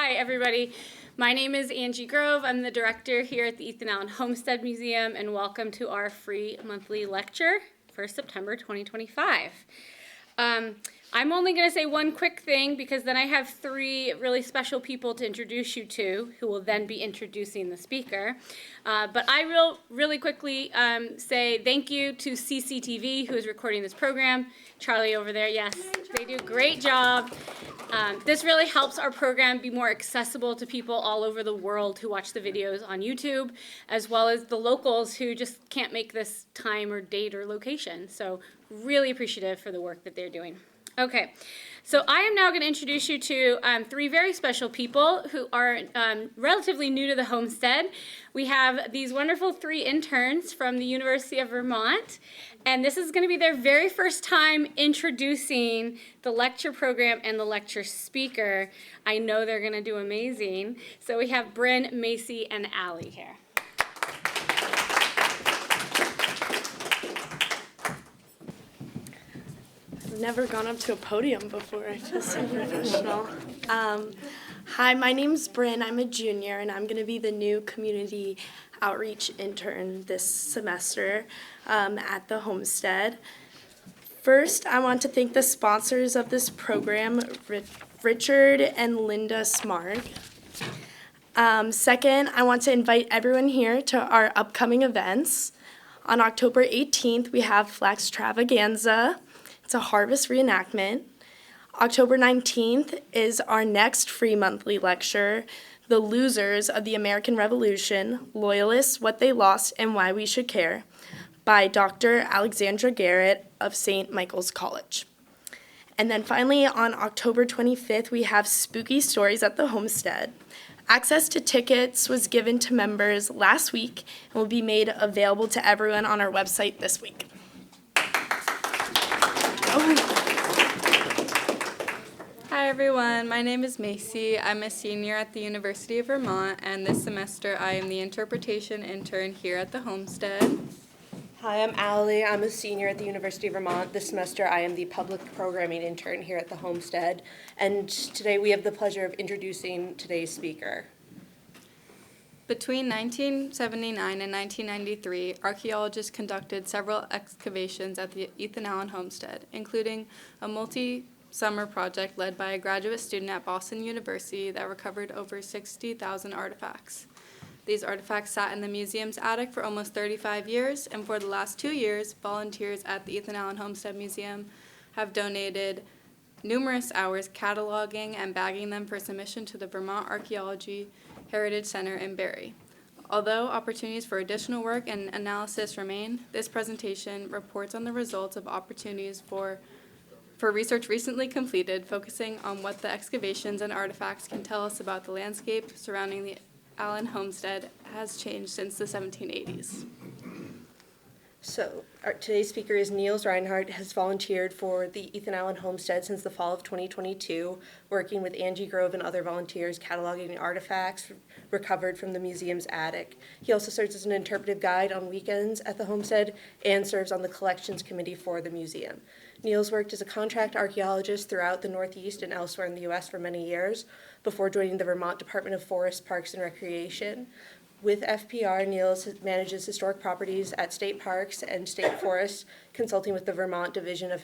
Hi, everybody. My name is Angie Grove. I'm the director here at the Ethan Allen Homestead Museum, and welcome to our free monthly lecture for September 2025. I'm only going to say one quick thing because then I have three really special people to introduce you to who will then be introducing the speaker. But I will really quickly say thank you to CCTV who is recording this program. Charlie over there, yes, they do a great job. This really helps our program be more accessible to people all over the world who watch the videos on YouTube, as well as the locals who just can't make this time or date or location. So really appreciative for the work that they're doing. Okay, so I am now going to introduce you to three very special people who are relatively new to the homestead. We have these wonderful three interns from the University of Vermont, and this is going to be their very first time introducing the lecture program and the lecture speaker. I know they're going to do amazing. So we have Bryn, Macy, and Allie here. Never gone up to a podium before. I feel so professional. Hi, my name's Bryn. I'm a junior, and I'm going to be the new community outreach intern this semester at the Homestead. First, I want to thank the sponsors of this program, Richard and Linda Smart. Second, I want to invite everyone here to our upcoming events. On October 18th, we have Flaxtravaganza. It's a harvest reenactment. October 19th is our next free monthly lecture, The Losers of the American Revolution, Loyalists, What They Lost, and Why We Should Care, by Dr. Alexandra Garrett of St. Michael's College. And then finally, on October 25th, we have Spooky Stories at the Homestead. Access to tickets was given to members last week and will be made available to everyone on our website this week. Hi everyone, my name is Macy. I'm a senior at the University of Vermont, and this semester I am the interpretation intern here at the Homestead. Hi, I'm Allie. I'm a senior at the University of Vermont. This semester I am the public programming intern here at the Homestead, and today we have the pleasure of introducing today's speaker. Between 1979 and 1993, archaeologists conducted several excavations at the Ethan Allen Homestead, including a multi-summer project led by a graduate student at Boston University that recovered over 60,000 artifacts. These artifacts sat in the museum's attic for almost 35 years, and for the last 2 years, volunteers at the Ethan Allen Homestead Museum have donated numerous hours cataloging and bagging them for submission to the Vermont Archaeology Heritage Center in Barre. Although opportunities for additional work and analysis remain, this presentation reports on the results of opportunities for research recently completed, focusing on what the excavations and artifacts can tell us about the landscape surrounding the Allen Homestead has changed since the 1780s. So today's speaker is Niels Rinehart, has volunteered for the Ethan Allen Homestead since the fall of 2022, working with Angie Grove and other volunteers cataloging artifacts recovered from the museum's attic. He also serves as an interpretive guide on weekends at the Homestead and serves on the collections committee for the museum. Niels worked as a contract archaeologist throughout the Northeast and elsewhere in the U.S. for many years before joining the Vermont Department of Forests, Parks, and Recreation. With FPR, Niels manages historic properties at state parks and state forests, consulting with the Vermont Division of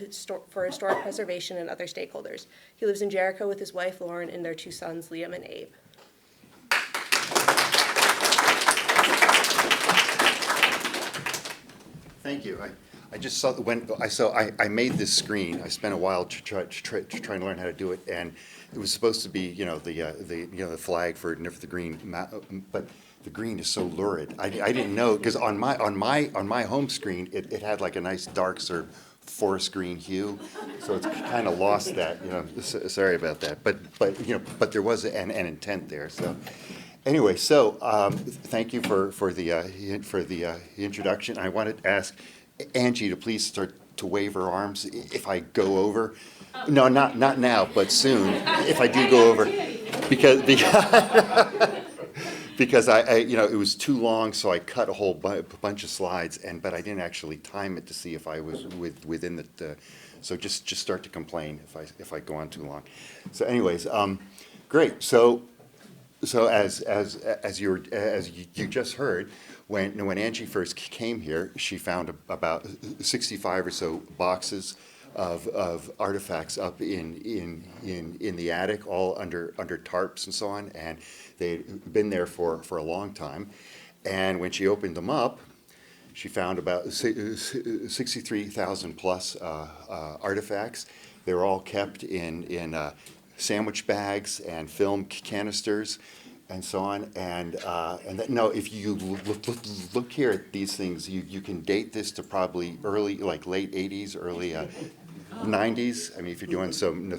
for Historic Preservation and other stakeholders. He lives in Jericho with his wife, Lauren, and their two sons, Liam and Abe. Thank you. I just saw I made this screen. I spent a while trying to learn how to do it, and it was supposed to be the flag for the green, but the green is so lurid. I didn't know, because on my home screen it had like a nice dark sort of forest green hue, so it's kind of lost that. Sorry about that. But there was an intent there. So anyway, thank you for the introduction. I wanted to ask Angie to please start to wave her arms if I go over. No, not now, but soon if I do go over, because because it was too long, so I cut a whole bunch of slides, but I didn't actually time it to see if I was within the. So just start to complain if I go on too long. So anyways, great. So So as you just heard, when Angie first came here, she found about 65 or so boxes of artifacts up in the attic, all under tarps and so on, and they'd been there for a long time. And when she opened them up, she found about 63,000 plus artifacts. They were all kept in sandwich bags and film canisters and so on. And no, if you look here at these things, you can date this to probably early, like late 80s, early 90s. I mean, if you're doing some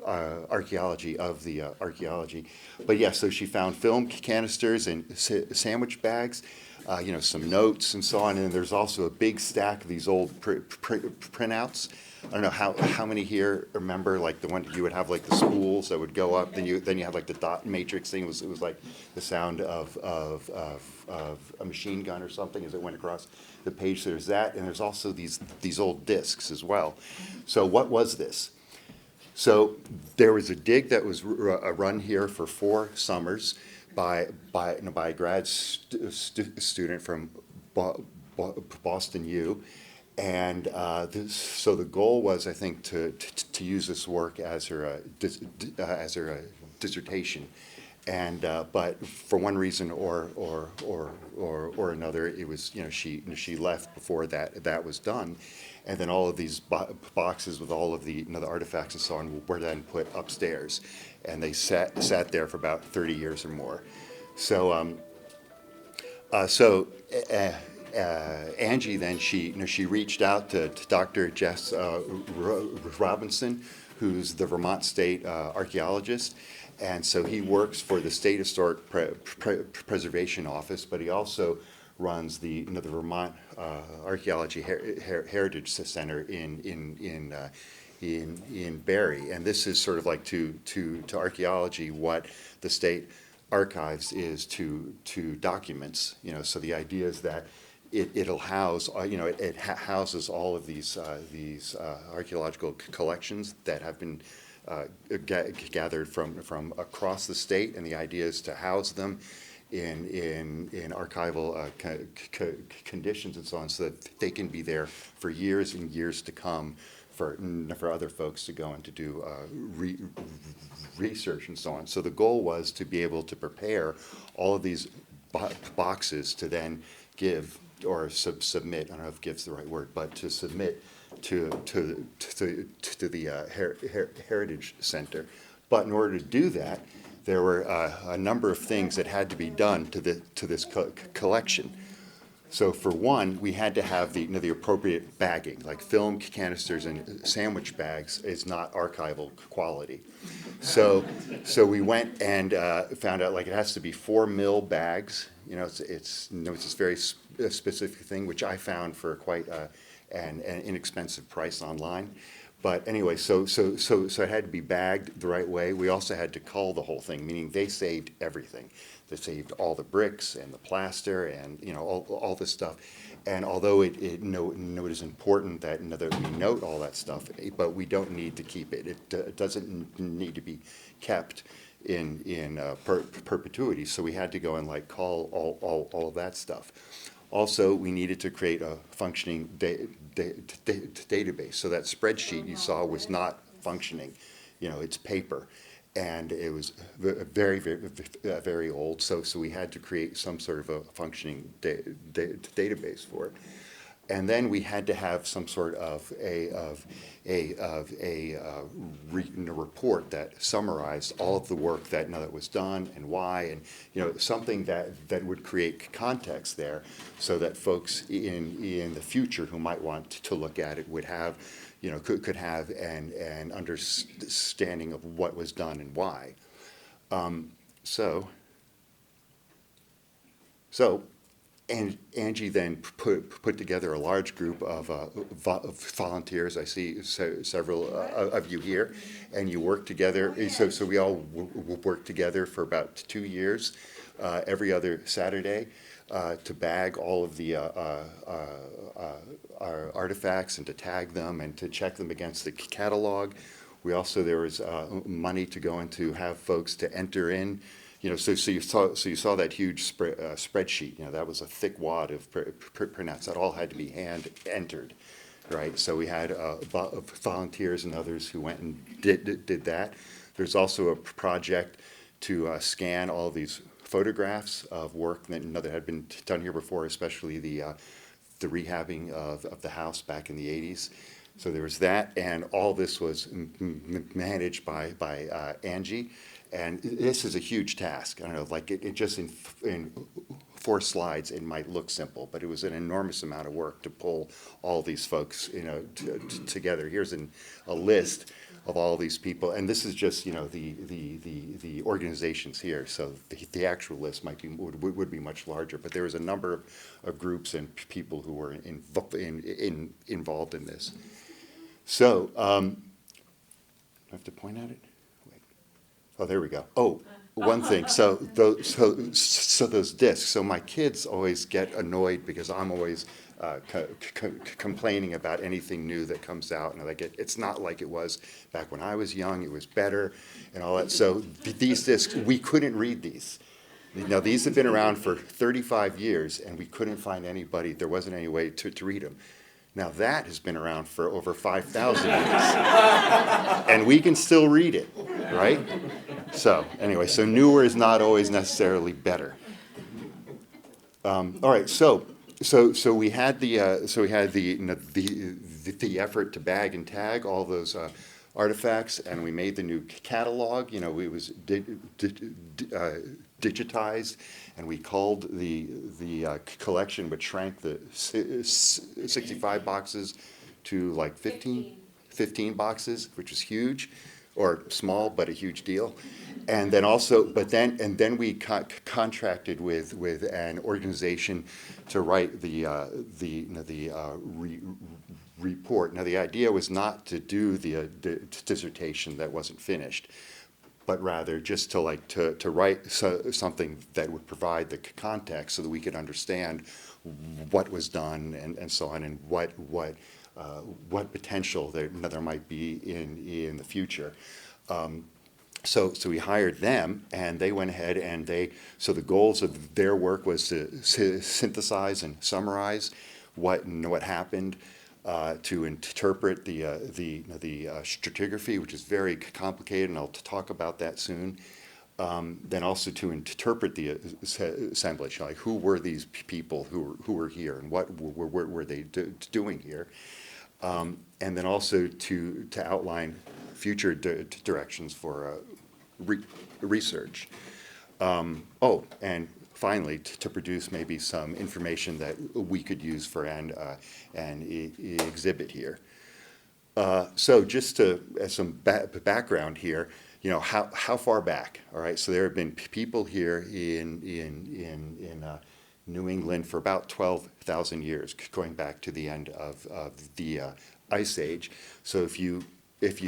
archaeology of the archaeology. But yeah, so she found film canisters and sandwich bags, some notes and so on. And there's also a big stack of these old printouts. I don't know how many here remember, like the one you would have like the spools that would go up. Then you have like the dot matrix thing. It was like the sound of a machine gun or something as it went across the page. So there's that, and there's also these old discs as well. So what was this? So there was a dig that was run here for 4 summers by a grad student from Boston U. And so the goal was, I think, to use this work as her dissertation, and but for one reason or another, it was she left before that was done, and then all of these boxes with all of the the artifacts and so on were then put upstairs, and they sat there for about 30 years or more. So Angie then she reached out to Dr. Jess Robinson, who's the Vermont State archaeologist, and so he works for the State Historic Preservation Office, but he also runs the the Vermont Archaeology Heritage Center in Barrie, and this is sort of like to archaeology what the state archives is to documents. So the idea is that it'll house, it houses all of these archaeological collections that have been gathered from across the state, and the idea is to house them in archival conditions and so on, so that they can be there for years and years to come for other folks to go and to do research and so on. So the goal was to be able to prepare all of these boxes to then give or submit, I don't know if give's the right word, but to submit to the Heritage Center. But in order to do that, there were a number of things that had to be done to this collection. So for one, we had to have the appropriate bagging, like film canisters and sandwich bags is not archival quality. So we went and found out like it has to be 4 mil bags. It's this very specific thing, which I found for quite an inexpensive price online. But anyway, so it had to be bagged the right way. We also had to cull the whole thing, meaning they saved everything. They saved all the bricks and the plaster and all this stuff. And although it is important that we note all that stuff, but we don't need to keep it. It doesn't need to be kept in perpetuity. So we had to go and like cull all of that stuff. Also, we needed to create a functioning database. So that spreadsheet you saw was not functioning. It's paper. And it was very old, so we had to create some sort of a functioning database for it. And then we had to have some sort of a report that summarized all of the work that was done and why, and something that would create context there, so that folks in the future who might want to look at it would have, could have an understanding of what was done and why. And Angie then put together a large group of volunteers. I see several of you here, and you work together. So we all worked together for about 2 years, every other Saturday, to bag all of the our artifacts and to tag them and to check them against the catalog. We also, there was money to go into have folks to enter in, so you saw that huge spreadsheet, that was a thick wad of printouts that all had to be hand entered, right? So we had volunteers and others who went and did that. There's also a project to scan all these photographs of work that had been done here before, especially the rehabbing of the house back in the 80s. So there was that, and all this was managed by Angie. And this is a huge task. I don't know, like it just in 4 slides, it might look simple, but it was an enormous amount of work to pull all these folks, together. Here's a list of all these people, and this is just, the organizations here. So the actual list would be much larger, but there was a number of groups and people who were involved in this. So, do I have to point at it? Wait. Oh, there we go. Oh, one thing. So those discs. So my kids always get annoyed because I'm always complaining about anything new that comes out, and it's not like it was back when I was young. It was better, and all that. So these discs, we couldn't read these. Now these have been around for 35 years, and we couldn't find anybody. There wasn't any way to read them. Now that has been around for over 5,000 years, and we can still read it, right? So anyway, so newer is not always necessarily better. All right, so we had the effort to bag and tag all those artifacts, and we made the new catalog. It was digitized, and we culled the collection, but shrank the 65 boxes to like 15 boxes, which is huge, or small but a huge deal. And then also, then we contracted with an organization to write the report. Now the idea was not to do the dissertation that wasn't finished, but rather just to write something that would provide the context so that we could understand what was done and so on, and what potential there might be in the future. So we hired them, and they went ahead and so the goals of their work was to synthesize and summarize what happened, to interpret the stratigraphy, which is very complicated, and I'll talk about that soon. Then also to interpret the assemblage, like who were these people who were here, and what were they doing here, and then also to outline future directions for research. And finally, to produce maybe some information that we could use for an exhibit here. So just as some background here, how far back? All right, so there have been people here in New England for about 12,000 years, going back to the end of the Ice Age. So if you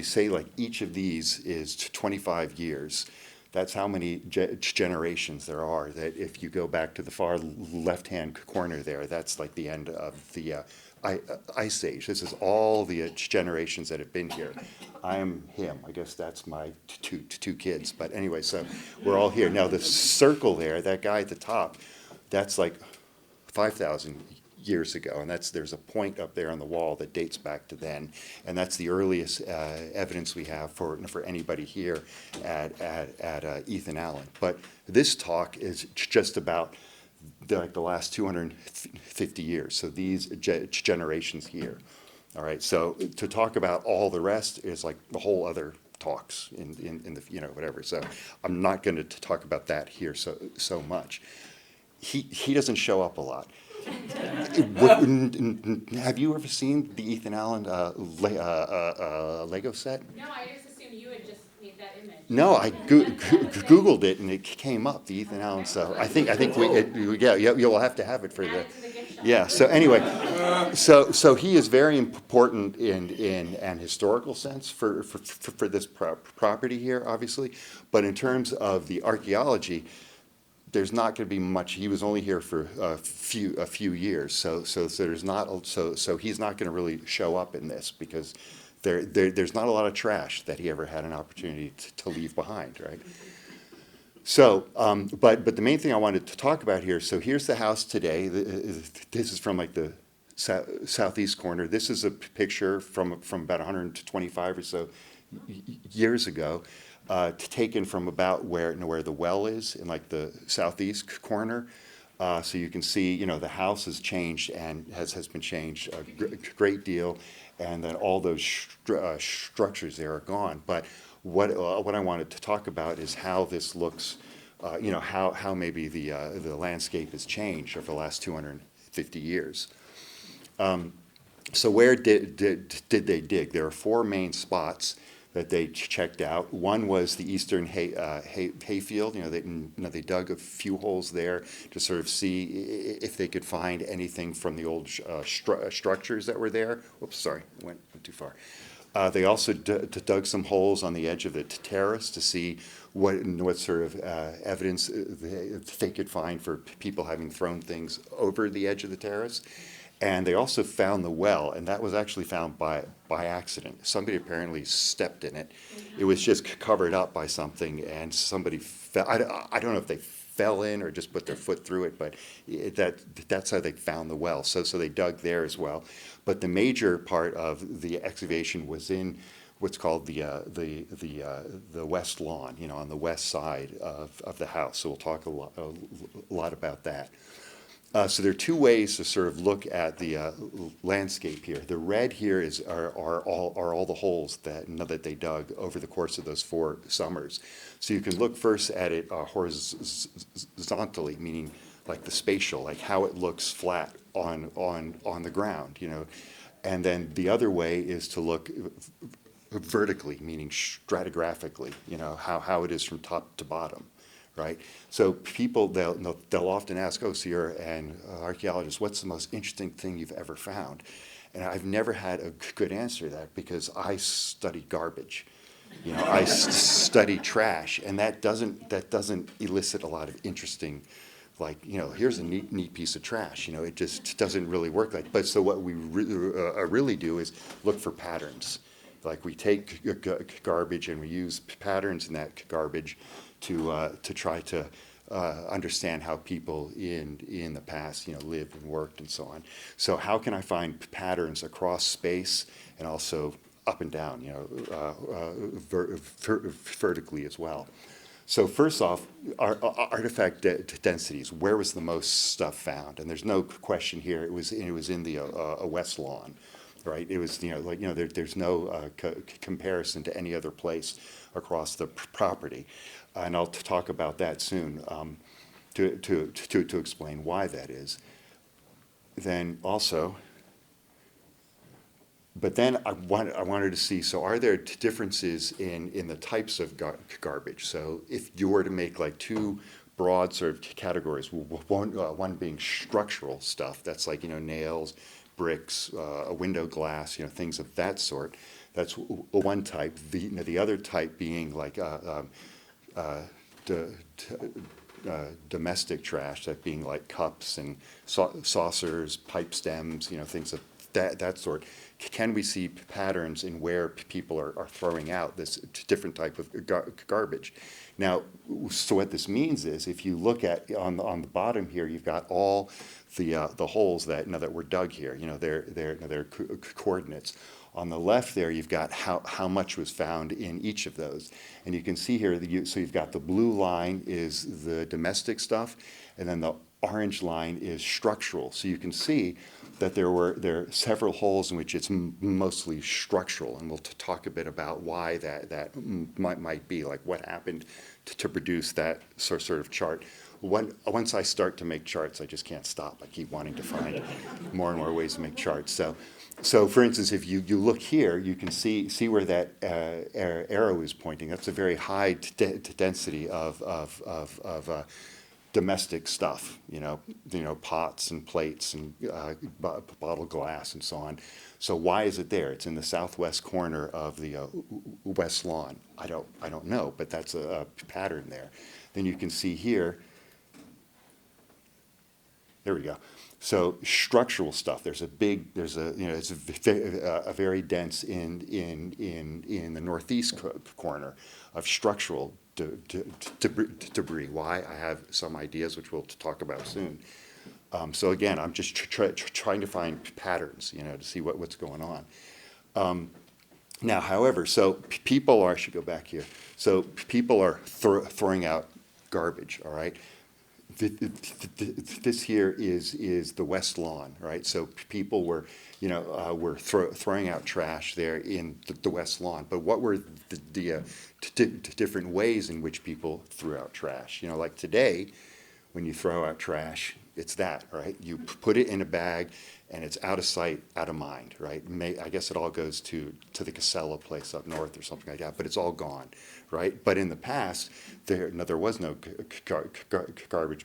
say like each of these is 25 years, that's how many generations there are. That if you go back to the far left-hand corner there, that's like the end of the Ice Age. This is all the generations that have been here. I am him. I guess that's my two kids. But anyway, so we're all here. Now the circle there, that guy at the top, that's like 5,000 years ago, and there's a point up there on the wall that dates back to then, and that's the earliest evidence we have for anybody here at Ethan Allen. But this talk is just about the last 250 years, so these generations here. All right, so to talk about all the rest is like the whole other talks in the whatever. So I'm not going to talk about that here so much. He doesn't show up a lot. Have you ever seen the Ethan Allen Lego set? No, I just assumed you had just made that image. No, I Googled it and it came up, the Ethan Allen. So I think you'll have to have it for the gift shop. Yeah. So anyway, so he is very important in an historical sense for this property here, obviously, but in terms of the archaeology, there's not going to be much. He was only here for a few years, so there's not. So he's not going to really show up in this because there's not a lot of trash that he ever had an opportunity to leave behind, right? So, but the main thing I wanted to talk about here, so here's the house today. This is from like the southeast corner. This is a picture from about 125 or so years ago, taken from about where the well is in like the southeast corner. So you can see, the house has changed and has been changed a great deal, and then all those structures there are gone. But what I wanted to talk about is how this looks, how maybe the landscape has changed over the last 250 years. So where did they dig? There are four main spots that they checked out. One was the eastern hayfield. They dug a few holes there to sort of see if they could find anything from the old structures that were there. Whoops, sorry, went too far. They also dug some holes on the edge of the terrace to see what sort of evidence they could find for people having thrown things over the edge of the terrace. And they also found the well, and that was actually found by accident. Somebody apparently stepped in it. It was just covered up by something, and somebody fell. I don't know if they fell in or just put their foot through it, but that's how they found the well. So they dug there as well. But the major part of the excavation was in what's called the west lawn, on the west side of the house. So we'll talk a lot about that. So there are two ways to sort of look at the landscape here. The red here are all the holes that they dug over the course of those 4 summers. So you can look first at it horizontally, meaning like the spatial, like how it looks flat on the ground, And then the other way is to look vertically, meaning stratigraphically, how it is from top to bottom. Right, so people they'll often ask, "Oh, so you're an archaeologist. What's the most interesting thing you've ever found?" And I've never had a good answer to that because I study garbage. I study trash, and that doesn't elicit a lot of interesting, like here's a neat piece of trash. It just doesn't really work like. But so what we really do is look for patterns. Like we take garbage and we use patterns in that garbage to try to understand how people in the past, lived and worked and so on. So how can I find patterns across space and also up and down, vertically as well? So first off, our artifact densities. Where was the most stuff found? And there's no question here. It was in the west lawn. Right, it was there's no comparison to any other place across the property, and I'll talk about that soon to explain why that is. Then also, but then I wanted to see. So are there differences in the types of garbage? So if you were to make like two broad sort of categories, one being structural stuff, that's like nails, bricks, a window glass, things of that sort. That's one type. The other type being like domestic trash, that being like cups and saucers, pipe stems, things of that sort. Can we see patterns in where people are throwing out this different type of garbage? Now, so what this means is, if you look at on the bottom here, you've got all the holes that were dug here. Their coordinates. On the left there, you've got how much was found in each of those, and you can see here so you've got the blue line is the domestic stuff, and then the orange line is structural. So you can see that there are several holes in which it's mostly structural, and we'll talk a bit about why that might be, like what happened to produce that sort of chart. Once I start to make charts, I just can't stop. I keep wanting to find more and more ways to make charts. So for instance, if you look here, you can see where that arrow is pointing. That's a very high density of domestic stuff, pots and plates and bottle glass and so on. So why is it there? It's in the southwest corner of the west lawn. I don't know, but that's a pattern there. Then you can see here There we go. So structural stuff. There's a, it's a very dense in the northeast corner of structural debris. Why? I have some ideas which we'll talk about soon. So again, I'm just trying to find patterns, to see what's going on. Now, however, so people are, I should go back here. So people are throwing out garbage, all right? This here is the West Lawn, right? So people were, were throwing out trash there in the West Lawn. But what were the different ways in which people threw out trash? Like today, when you throw out trash, it's that, right? You put it in a bag, and it's out of sight, out of mind, right? I guess it all goes to the Casella place up north or something like that, but it's all gone, right? But in the past, there was no garbage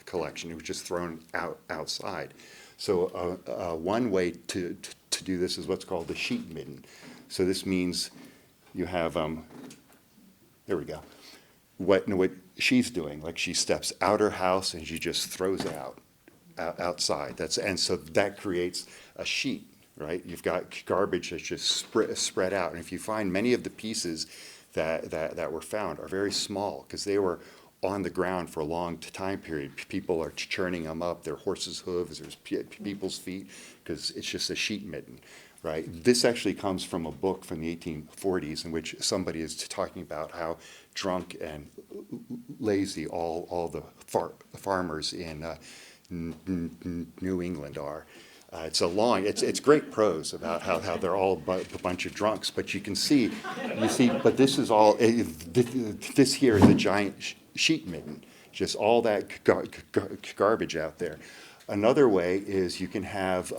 collection. It was just thrown outside. So one way to do this is what's called the sheet midden. So this means you have, there we go. What she's doing, like she steps out her house and she just throws it outside. And so that creates a sheet, right? You've got garbage that's just spread out. And if you find many of the pieces that were found are very small because they were on the ground for a long time period. People are churning them up. They're horses' hooves. There's people's feet because it's just a sheet midden, right? This actually comes from a book from the 1840s in which somebody is talking about how drunk and lazy all the farmers in New England are. It's great prose about how they're all a bunch of drunks, but you see, but this is all, this here is a giant sheet midden, just all that garbage out there. Another way is you can have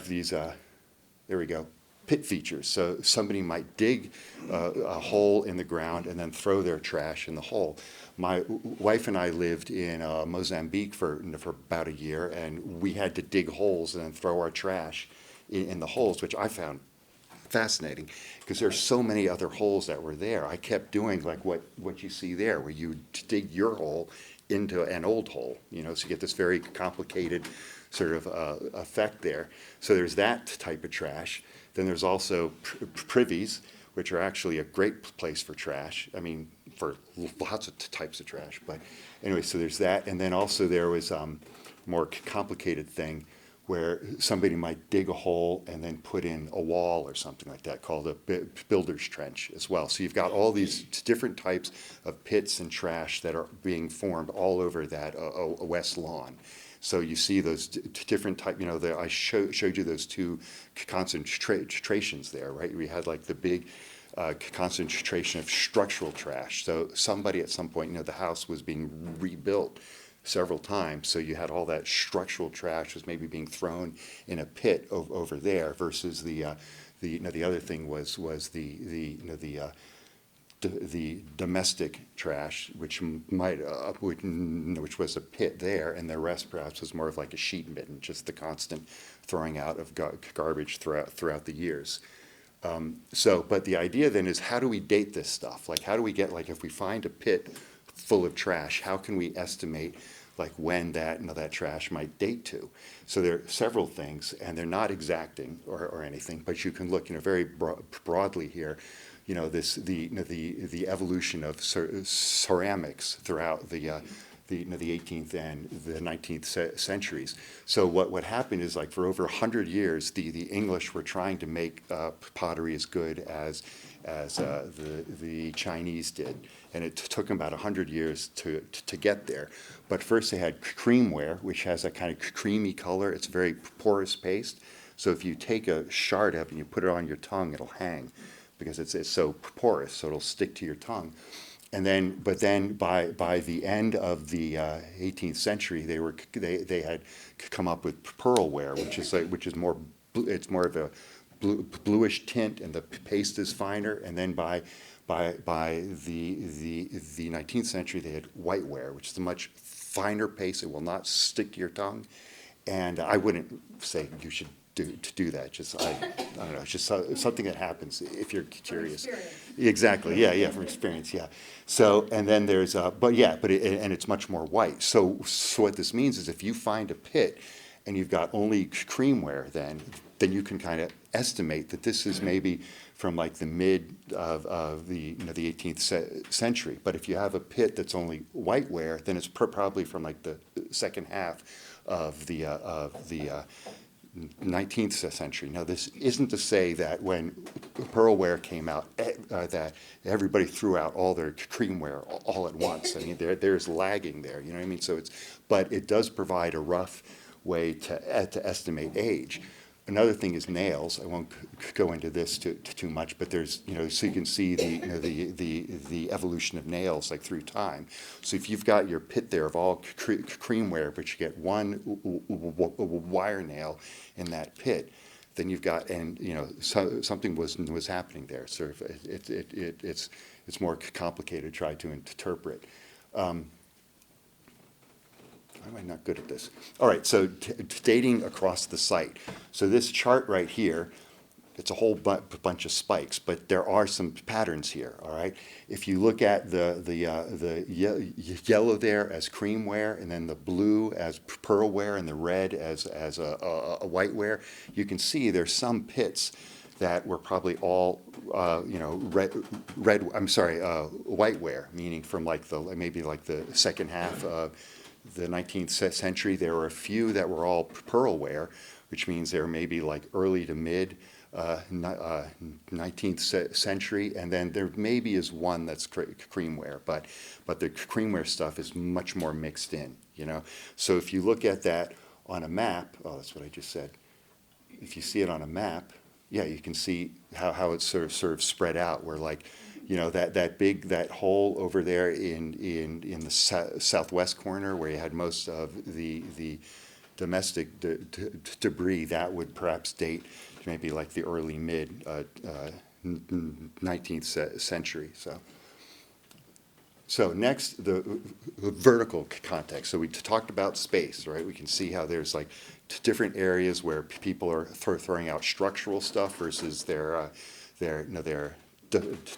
these, there we go, pit features. So somebody might dig a hole in the ground and then throw their trash in the hole. My wife and I lived in Mozambique for about a year, and we had to dig holes and then throw our trash in the holes, which I found fascinating because there's so many other holes that were there. I kept doing like what you see there, where you dig your hole into an old hole, so you get this very complicated sort of effect there. So there's that type of trash. Then there's also privies, which are actually a great place for trash. I mean, for lots of types of trash. But anyway, so there's that. And then also there was more complicated thing where somebody might dig a hole and then put in a wall or something like that called a builder's trench as well. So you've got all these different types of pits and trash that are being formed all over that West Lawn. So you see those different type, I showed you those two concentrations there, right? We had like the big concentration of structural trash. So somebody at some point, the house was being rebuilt several times. So you had all that structural trash was maybe being thrown in a pit over there versus the other thing was the domestic trash, which was a pit there, and the rest perhaps was more of like a sheet midden, just the constant throwing out of garbage throughout the years. But the idea then is, how do we date this stuff? Like, how do we get, like, if we find a pit full of trash, how can we estimate like when that trash might date to? So there are several things, and they're not exacting or anything, but you can look, very broadly here. The evolution of ceramics throughout the 18th and the 19th centuries. So what happened is, like, for over 100 years, the English were trying to make pottery as good as the Chinese did, and it took them about 100 years to get there. But first they had creamware, which has a kind of creamy color. It's a very porous paste. So if you take a shard up and you put it on your tongue, it'll hang, because it's so porous, so it'll stick to your tongue. And then, but then by the end of the 18th century, they had come up with pearlware, which is more of a bluish tint, and the paste is finer. And then by the 19th century, they had whiteware, which is a much finer paste. It will not stick to your tongue. And I wouldn't say you should do that. Just I don't know. It's just something that happens if you're curious. Exactly. Yeah. From experience. Yeah. So and then there's and it's much more white. So what this means is if you find a pit and you've got only creamware, then you can kind of estimate that this is maybe from like the mid of the the 18th century. But if you have a pit that's only whiteware, then it's probably from like the second half of the 19th century. Now, this isn't to say that when pearlware came out, that everybody threw out all their creamware all at once. I mean, there's lagging there. You know what I mean? But it does provide a rough way to estimate age. Another thing is nails. I won't go into this too much, but there's so you can see the evolution of nails like through time. So if you've got your pit there of all creamware, but you get one wire nail in that pit, then you've got something was happening there. So it's more complicated to try to interpret. Why am I not good at this? All right, so dating across the site. So this chart right here, it's a whole bunch of spikes, but there are some patterns here, all right? If you look at the yellow there as creamware, and then the blue as pearlware, and the red as a whiteware, you can see there's some pits that were probably all whiteware, meaning from like maybe the second half of the 19th century. There were a few that were all pearlware, which means they're maybe like early to mid 19th century, and then there maybe is one that's creamware, but the creamware stuff is much more mixed in, So if you look at that on a map, oh, that's what I just said. If you see it on a map, yeah, you can see how it's sort of spread out, where that hole over there in the southwest corner where you had most of the domestic debris, that would perhaps date to maybe like the early mid 19th century. So next, the vertical context. So we talked about space, right? We can see how there's like different areas where people are throwing out structural stuff versus their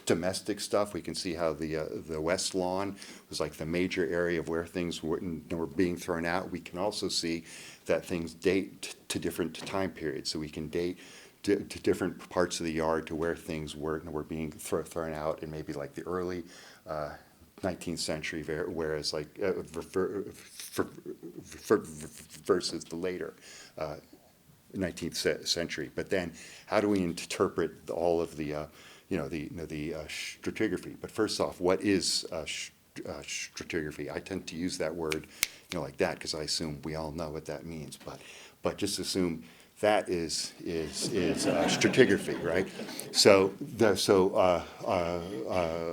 domestic stuff. We can see how the west lawn was like the major area of where things were being thrown out. We can also see that things date to different time periods. So we can date to different parts of the yard to where things were being thrown out in maybe like the early 19th century, whereas like versus the later 19th century. But then, how do we interpret all of the stratigraphy? But first off, what is stratigraphy? I tend to use that word, like that, because I assume we all know what that means. But just assume that is stratigraphy, right? So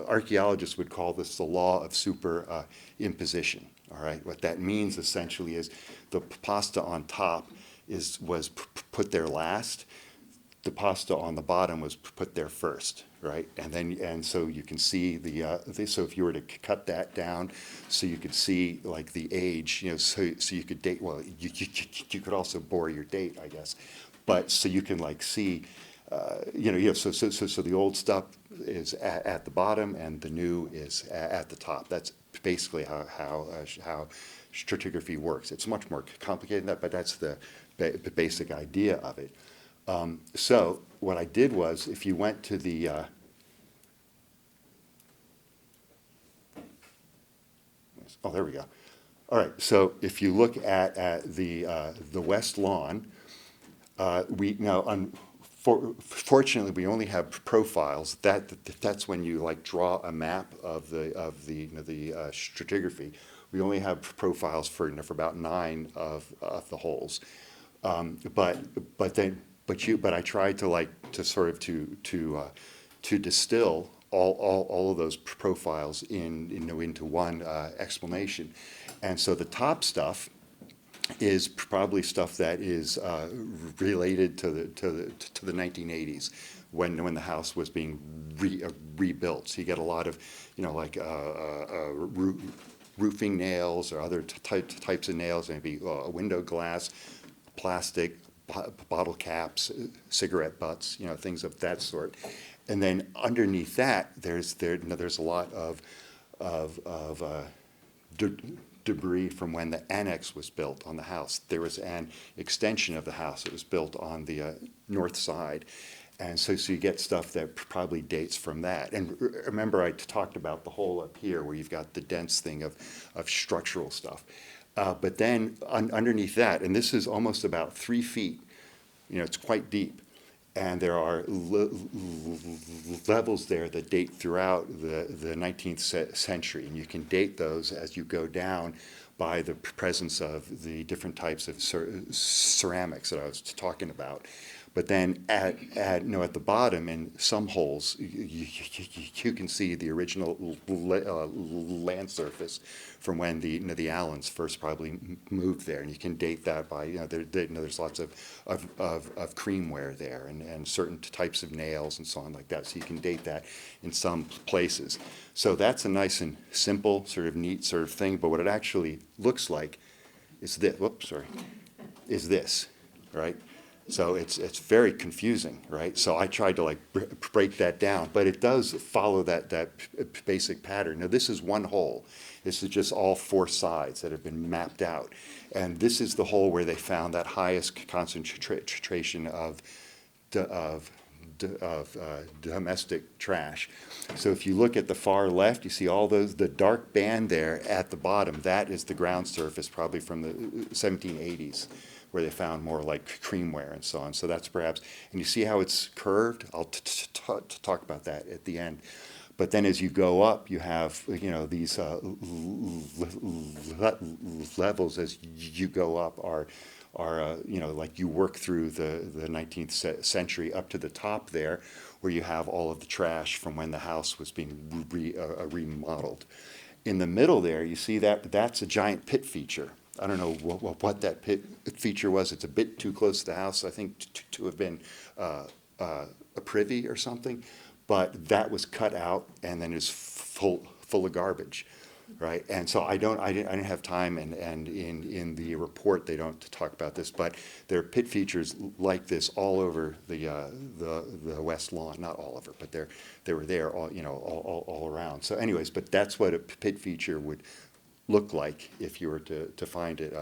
archaeologists would call this the law of superimposition. All right, what that means essentially is the pasta on top was put there last. The pasta on the bottom was put there first, right? And so you can see so if you were to cut that down, so you could see like the age, so you could date. Well, you could also bore your date, I guess, but so you can like see, so the old stuff is at the bottom and the new is at the top. That's basically how stratigraphy works. It's much more complicated than that, but that's the basic idea of it. So what I did was, if you went to the there we go. All right. So if you look at the west lawn, fortunately we only have profiles. That's when you like draw a map of the stratigraphy. We only have profiles for about 9 of the holes. But I tried to distill all of those profiles into one explanation, and so the top stuff is probably stuff that is related to the 1980s when the house was being rebuilt. So you get a lot of roofing nails or other types of nails, maybe window glass, plastic, bottle caps, cigarette butts, things of that sort. And then underneath that, there's a lot of debris from when the annex was built on the house. There was an extension of the house that was built on the north side. And so you get stuff that probably dates from that. And remember, I talked about the hole up here where you've got the dense thing of structural stuff. But then underneath that, and this is almost about 3 feet, it's quite deep. And there are levels there that date throughout the 19th century. And you can date those as you go down by the presence of the different types of ceramics that I was talking about. But then at the bottom in some holes, you can see the original land surface from when the Allens first probably moved there, and you can date that by there's lots of creamware there and certain types of nails and so on like that. So you can date that in some places. So that's a nice and simple sort of neat sort of thing. But what it actually looks like is this. Whoops, sorry. Is this, right? So it's very confusing, right? So I tried to break that down, but it does follow that basic pattern. Now this is one hole. This is just all 4 sides that have been mapped out, and this is the hole where they found that highest concentration of domestic trash. So if you look at the far left, you see all the dark band there at the bottom. That is the ground surface, probably from the 1780s. Where they found more like creamware and so on. So that's perhaps, and you see how it's curved? I'll talk about that at the end. But then as you go up, you have these levels as you go up are like you work through the 19th century up to the top there, where you have all of the trash from when the house was being remodeled. In the middle there, you see that's a giant pit feature. I don't know what that pit feature was. It's a bit too close to the house, I think, to have been a privy or something. But that was cut out and then is full of garbage, right? And so I didn't have time, and in the report they don't talk about this, but there are pit features like this all over the West Lawn. Not all over, but they were there all around. So anyways, but that's what a pit feature would look like if you were to find it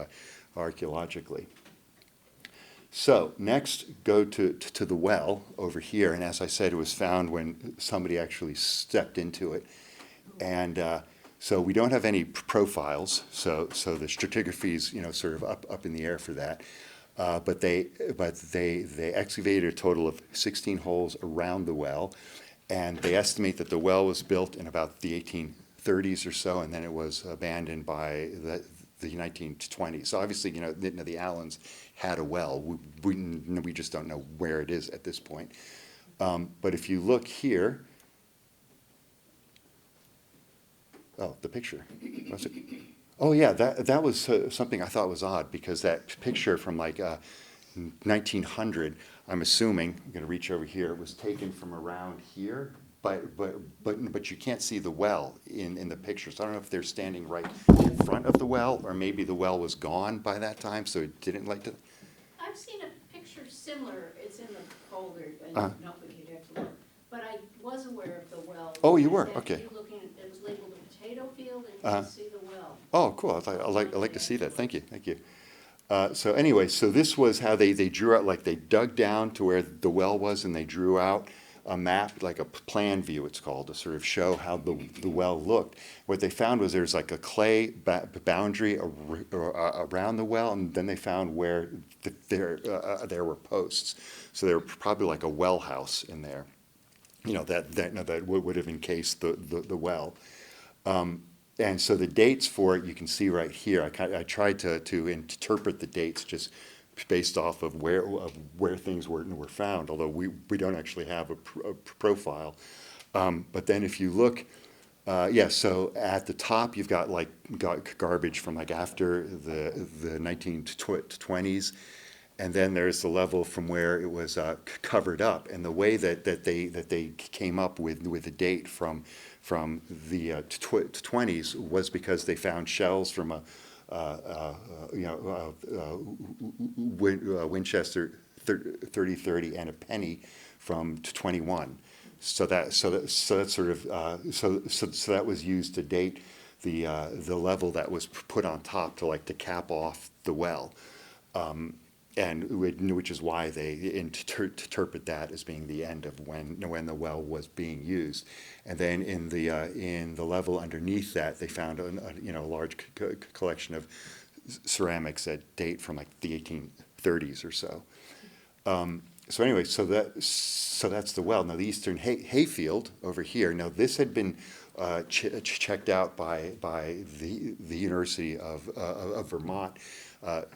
archaeologically. So next, go to the well over here, and as I said, it was found when somebody actually stepped into it, and so we don't have any profiles. So the stratigraphy is sort of up in the air for that, but they excavated a total of 16 holes around the well, and they estimate that the well was built in about the 1830s or so, and then it was abandoned by the 1920s. So obviously, the Allens had a well. We just don't know where it is at this point. But if you look here, the picture. Was it? Oh yeah, that was something I thought was odd, because that picture from 1900, I'm assuming, I'm going to reach over here, it was taken from around here. But you can't see the well in the picture. So I don't know if they're standing right in front of the well, or maybe the well was gone by that time, so it didn't like to. I've seen a picture similar. It's in the folder. Not with you have to look. But I was aware of the well. Oh, you were? Okay. Looking at, it was labeled a potato field, and you can see the well. Oh, cool. I'd like to see that. Thank you. So anyway, so this was how they drew out, they dug down to where the well was, and they drew out a map, like a plan view it's called, to sort of show how the well looked. What they found was there's a clay boundary around the well, and then they found where there were posts. So there were probably a well house in there, that would have encased the well. And so the dates for it, you can see right here. I tried to interpret the dates just based off of where things were found, although we don't actually have a profile. But then if you look, so at the top you've got garbage from after the 1920s, and then there's the level from where it was covered up. And the way that they came up with the date from the 20s was because they found shells from a Winchester 3030 and a penny from 21. So that's sort of so that was used to date the level that was put on top to cap off the well. And which is why they interpret that as being the end of when the well was being used. And then in the level underneath that, they found a large collection of ceramics that date from like the 1830s or so. So anyway, so that's the well. Now the eastern hayfield over here. Now this had been checked out by the University of Vermont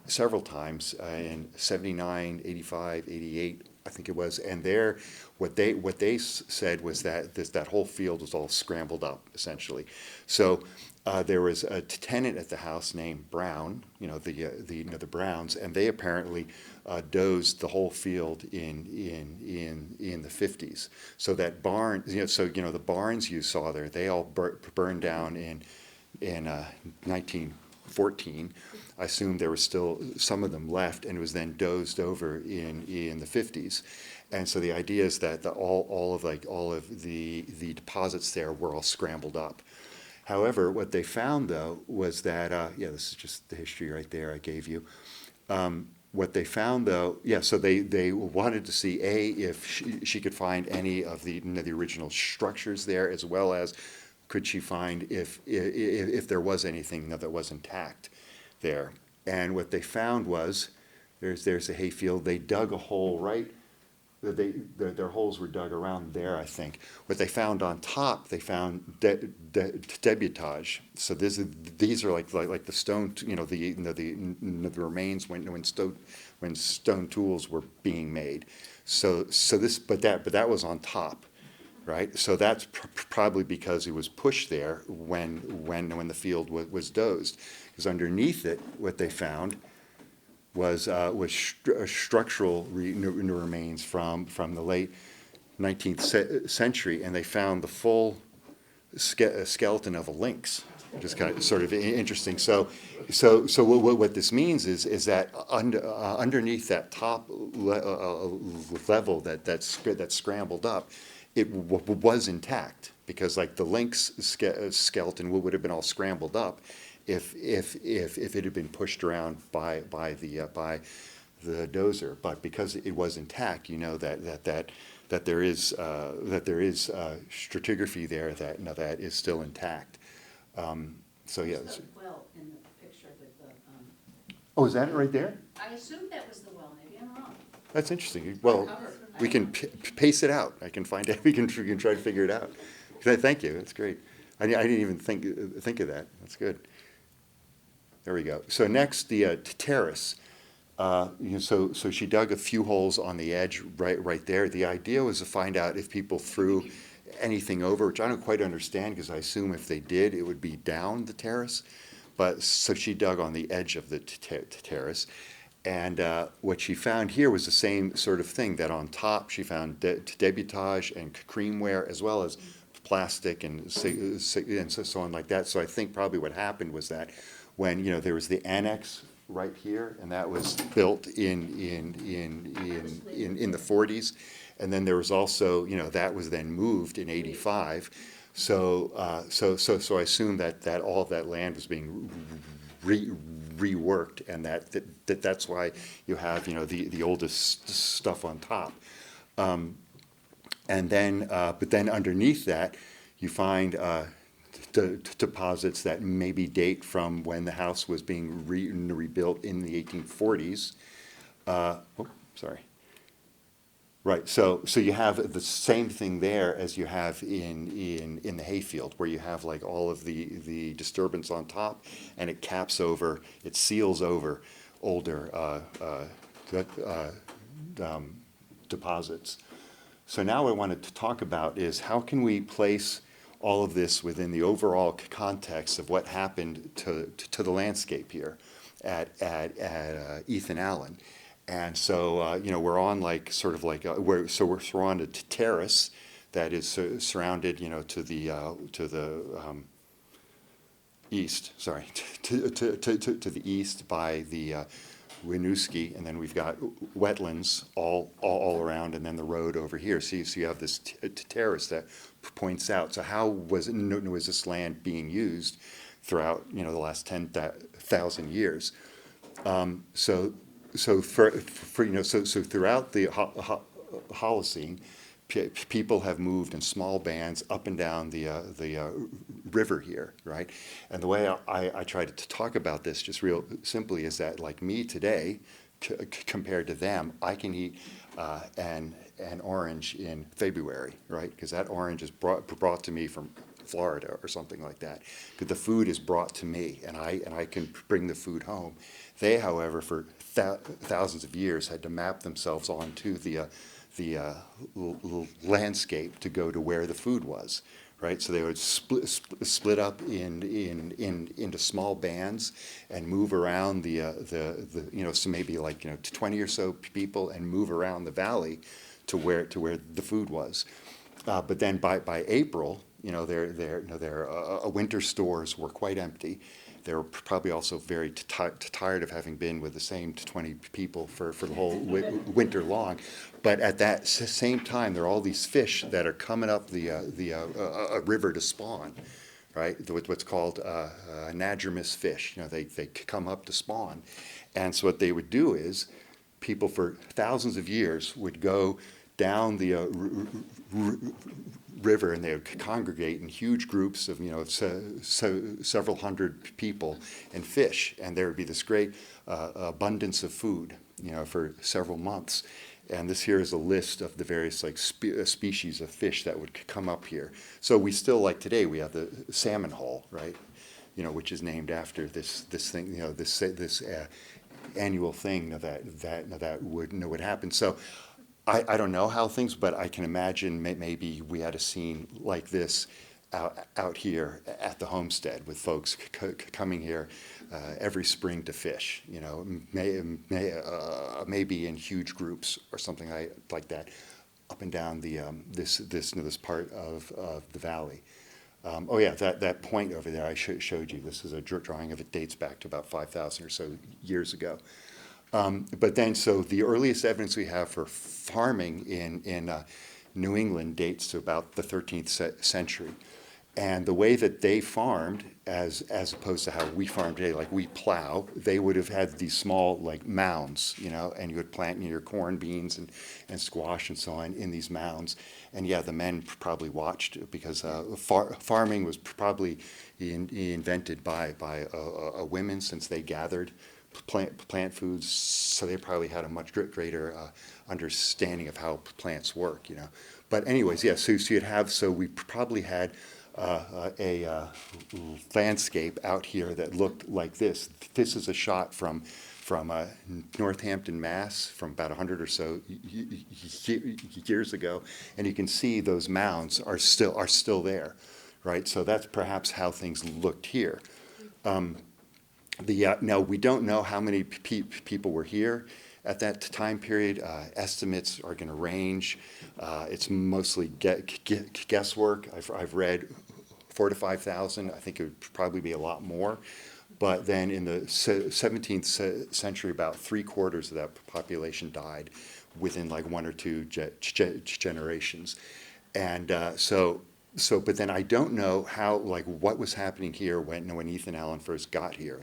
several times in 79, 85, 88, I think it was. And there, what they said was that that whole field was all scrambled up essentially. So there was a tenant at the house named Brown, the Browns, and they apparently dozed the whole field in the 50s. So that barn, the barns you saw there, they all burned down in 1914. I assume there were still some of them left, and it was then dozed over in the 50s. And so the idea is that all of the deposits there were all scrambled up. However, what they found though was that this is just the history right there I gave you. What they found though, so they wanted to see if she could find any of the original structures there, as well as could she find if there was anything that was intact there. And what they found was there's a hayfield. They dug a hole right. Their holes were dug around there, I think. What they found on top, they found debutage. So these are like the stone, the remains when stone tools were being made. But that was on top, right? So that's probably because it was pushed there when the field was dozed. Because underneath it, what they found was structural remains from the late 19th century, and they found the full skeleton of a lynx, which is kind of sort of interesting. So what this means is that underneath that top level that's scrambled up, it was intact, because like the lynx skeleton would have been all scrambled up if it had been pushed around by the dozer. But because it was intact, that there is stratigraphy there that is still intact. So yeah. There's a well in the picture with the. Oh, is that it right there? I assumed that was the well. Maybe I'm wrong. That's interesting. Well, we can pace it out. I can find it. We can try to figure it out. Thank you. That's great. I didn't even think of that. That's good. There we go. So next, the terrace. So she dug a few holes on the edge right there. The idea was to find out if people threw anything over, which I don't quite understand, because I assume if they did, it would be down the terrace. But so she dug on the edge of the terrace. And what she found here was the same sort of thing, that on top she found debutage and creamware, as well as plastic and so on like that. So I think probably what happened was that when there was the annex right here, and that was built in the 40s, and then there was also that was then moved in 85. So I assume that all of that land was being reworked, and that's why you have the oldest stuff on top. And then but then underneath that you find deposits that maybe date from when the house was being rebuilt in the 1840s. Sorry. Right. So you have the same thing there as you have in the hayfield, where you have like all of the disturbance on top, and it caps over, it seals over older deposits. So now what I wanted to talk about is how can we place all of this within the overall context of what happened to the landscape here at Ethan Allen. And so we're on like sort of like we're on a terrace that is surrounded to the east, sorry, to the east by the Winooski, and then we've got wetlands all around, and then the road over here. So you have this terrace that points out. So how was this land being used throughout the last 10,000 years? So throughout the Holocene, people have moved in small bands up and down the river here, right? And the way I try to talk about this just real simply is that, like me today, compared to them, I can eat an orange in February, right? Because that orange is brought to me from Florida or something like that. Because the food is brought to me, and I can bring the food home. They, however, for thousands of years, had to map themselves onto the landscape to go to where the food was, right? So they would split up into small bands and move around so maybe like 20 or so people, and move around the valley to where the food was. But then by April, their winter stores were quite empty. They were probably also very tired of having been with the same 20 people for the whole winter long. But at that same time, there are all these fish that are coming up the river to spawn, right? What's called anadromous fish. They come up to spawn. And so what they would do is, people for thousands of years would go down the river, and they would congregate in huge groups of several hundred people and fish, and there would be this great abundance of food for several months. And this here is a list of the various species of fish that would come up here. So we still, like today, we have the salmon hole, right? Which is named after this thing, this annual thing that would happen. So I don't know how things, but I can imagine maybe we had a scene like this out here at the homestead, with folks coming here every spring to fish. Maybe in huge groups or something like that, up and down this part of the valley. Oh yeah, that point over there I showed you. This is a drawing of it, dates back to about 5,000 or so years ago. But then, so the earliest evidence we have for farming in New England dates to about the 13th century. And the way that they farmed, as opposed to how we farm today, like we plow, they would have had these small mounds, and you would plant your corn, beans, and squash and so on in these mounds. And yeah, the men probably watched, because farming was probably invented by women, since they gathered plant foods, so they probably had a much greater understanding of how plants work, But anyways, yeah, so we probably had a landscape out here that looked like this. This is a shot from Northampton, Mass, from about 100 or so years ago, and you can see those mounds are still there, right? So that's perhaps how things looked here. Now, we don't know how many people were here at that time period. Estimates are going to range. It's mostly guesswork. I've read 4,000 to 5,000. I think it would probably be a lot more. But then in the 17th century, about 3/4 of that population died within one or two generations. And but then I don't know how, what was happening here when Ethan Allen first got here,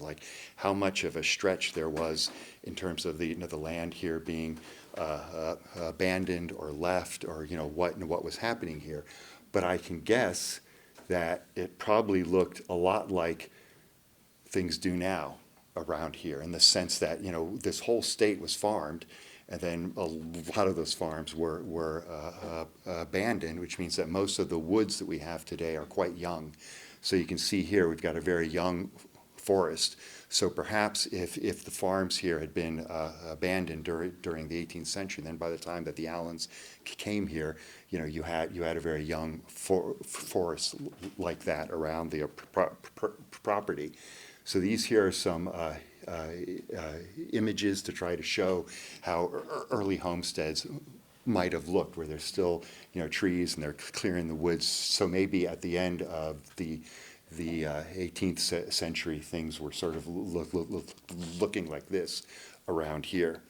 how much of a stretch there was in terms of the land here being abandoned or left, or what was happening here. But I can guess that it probably looked a lot like things do now around here, in the sense that this whole state was farmed. And then a lot of those farms were abandoned, which means that most of the woods that we have today are quite young. So you can see here we've got a very young forest. So perhaps if the farms here had been abandoned during the 18th century, then by the time that the Allens came here, you had a very young forest like that around the property. So these here are some images to try to show how early homesteads might have looked, where there's still trees and they're clearing the woods. So maybe at the end of the the 18th century, things were sort of looking like this around here.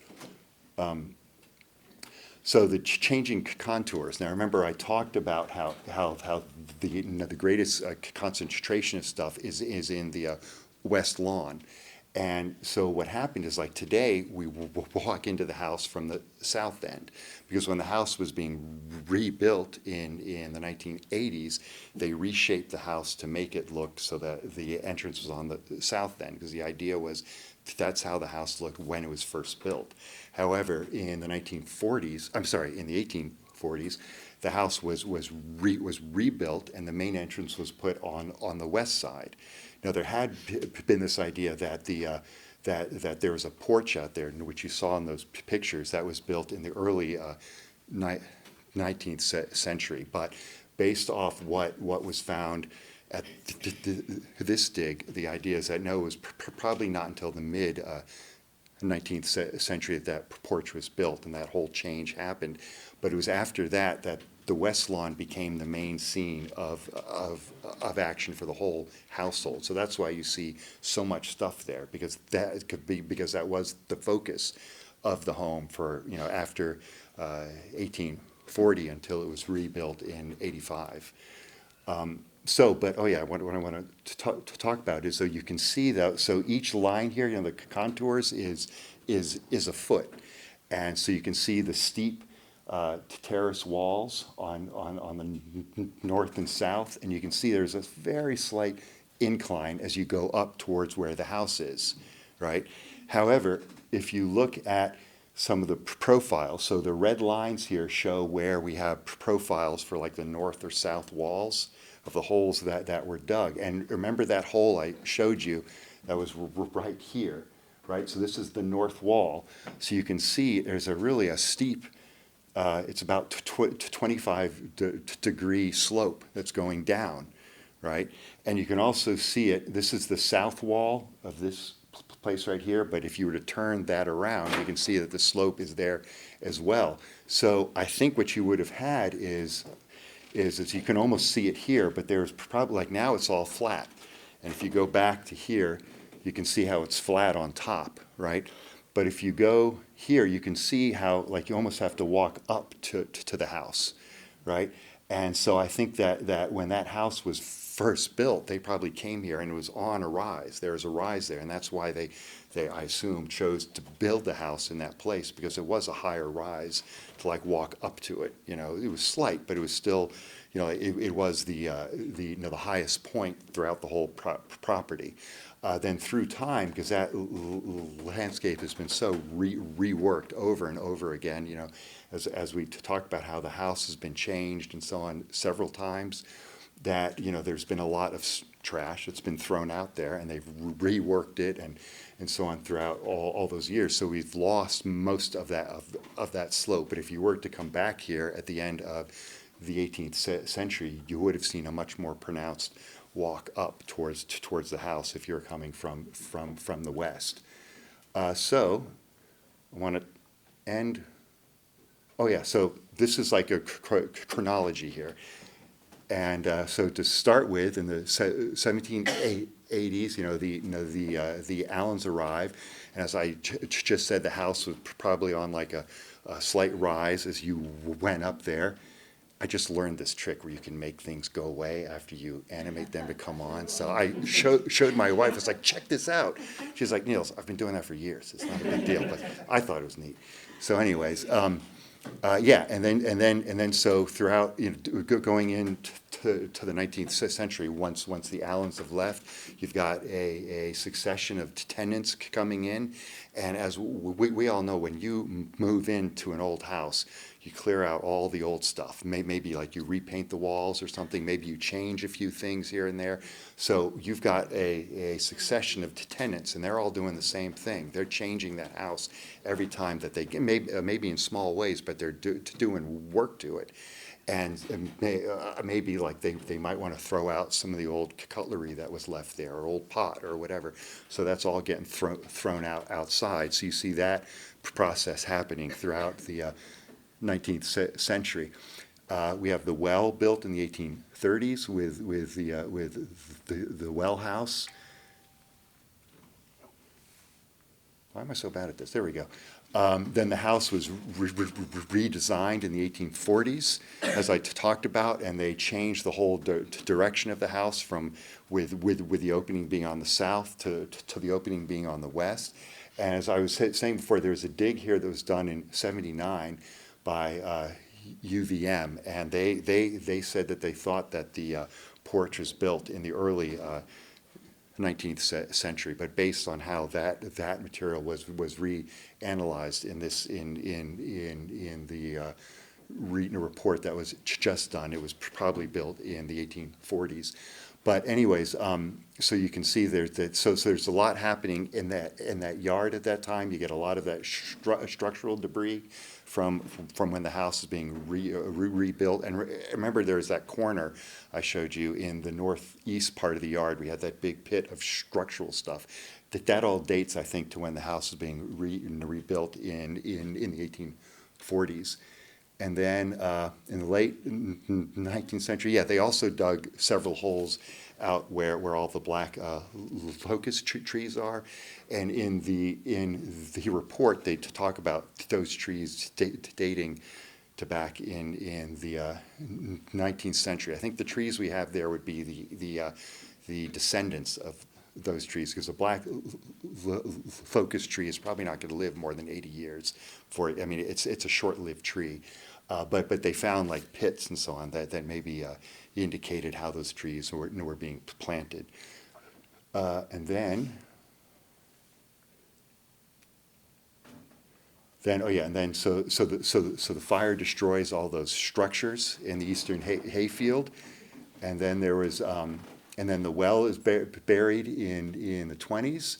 So the changing contours. Now remember, I talked about how the the greatest concentration of stuff is in the west lawn. And so what happened is, like today, we walk into the house from the south end, because when the house was being rebuilt in the 1980s, they reshaped the house to make it look so that the entrance was on the south end, because the idea was that's how the house looked when it was first built. However, in the 1940s, I'm sorry, in the 1840s, the house was rebuilt, and the main entrance was put on the west side. Now, there had been this idea that that there was a porch out there, which you saw in those pictures, that was built in the early 19th century. But based off what was found at this dig, the idea is that no, it was probably not until the mid 19th century that porch was built, and that whole change happened. But it was after that that the west lawn became the main scene of action for the whole household. So that's why you see so much stuff there, because that could be because that was the focus of the home for, you know, after 1840 until it was rebuilt in 85. But oh yeah, what I want to talk about is, so you can see that, so each line here, you know, the contours is a foot, and so you can see the steep terrace walls on the north and south, and you can see there's a very slight incline as you go up towards where the house is, right? However, if you look at some of the profiles, so the red lines here show where we have profiles for like the north or south walls of the holes that were dug. And remember that hole I showed you that was right here, right? So this is the north wall. So you can see there's really a steep, it's about 25 degree slope that's going down, right? And you can also see it, this is the south wall of this place right here, but if you were to turn that around, you can see that the slope is there as well. So I think what you would have had is you can almost see it here, but there's probably, like now it's all flat. And if you go back to here, you can see how it's flat on top, right? But if you go here, you can see how, like, you almost have to walk up to the house, right? And so I think that when that house was first built, they probably came here and it was on a rise. There was a rise there, and that's why they I assume, chose to build the house in that place, because it was a higher rise to like walk up to it. You know, it was slight, but it was still, you know, it was the highest point throughout the whole property. Then through time, because that landscape has been so reworked over and over again, you know, as we talked about how the house has been changed and so on several times, that, you know, there's been a lot of trash that's been thrown out there, and they've reworked it and so on throughout all those years. So we've lost most of that slope. But if you were to come back here at the end of the 18th century, you would have seen a much more pronounced walk up towards the house if you're coming from the west. So I want to end. Oh yeah, so this is like a chronology here. And so to start with, in the 1780s, you know, the Allens arrived, and as I just said, the house was probably on like a slight rise as you went up there. I just learned this trick where you can make things go away after you animate them to come on. So I showed my wife. I was like, check this out. She's like, Niels, I've been doing that for years. It's not a big deal, but I thought it was neat. So anyways. Yeah, and then so throughout, you know, going into the 19th century, once the Allens have left, you've got a succession of tenants coming in, and as we all know, when you move into an old house, you clear out all the old stuff. Maybe like you repaint the walls or something. Maybe you change a few things here and there. So you've got a succession of tenants, and they're all doing the same thing. They're changing that house every time that they maybe in small ways, but they're doing work to it. And maybe like they might want to throw out some of the old cutlery that was left there, or old pot or whatever. So that's all getting thrown out outside. So you see that process happening throughout the 19th century. We have the well built in the 1830s with the well house. Why am I so bad at this? There we go. Then the house was redesigned in the 1840s, as I talked about, and they changed the whole direction of the house from with the opening being on the south to the opening being on the west. And as I was saying before, there was a dig here that was done in '79 by UVM, and they said that they thought that the porch was built in the early 19th century, but based on how that material was reanalyzed in the report that was just done, it was probably built in the 1840s. But anyways, so you can see so there's a lot happening in that yard at that time. You get a lot of that structural debris from when the house is being rebuilt. And remember, there's that corner I showed you in the northeast part of the yard. We had that big pit of structural stuff. That all dates, I think, to when the house was being rebuilt in the 1840s. And then in the late 19th century, yeah, they also dug several holes out where all the black locust trees are. And in the report, they talk about those trees dating to back in the 19th century. I think the trees we have there would be the descendants of those trees, because a black locust tree is probably not going to live more than 80 years. I mean, it's a short-lived tree. But they found like pits and so on that maybe indicated how those trees were being planted. And then so the fire destroys all those structures in the eastern hayfield, and then there was and then the well is buried in the 20s,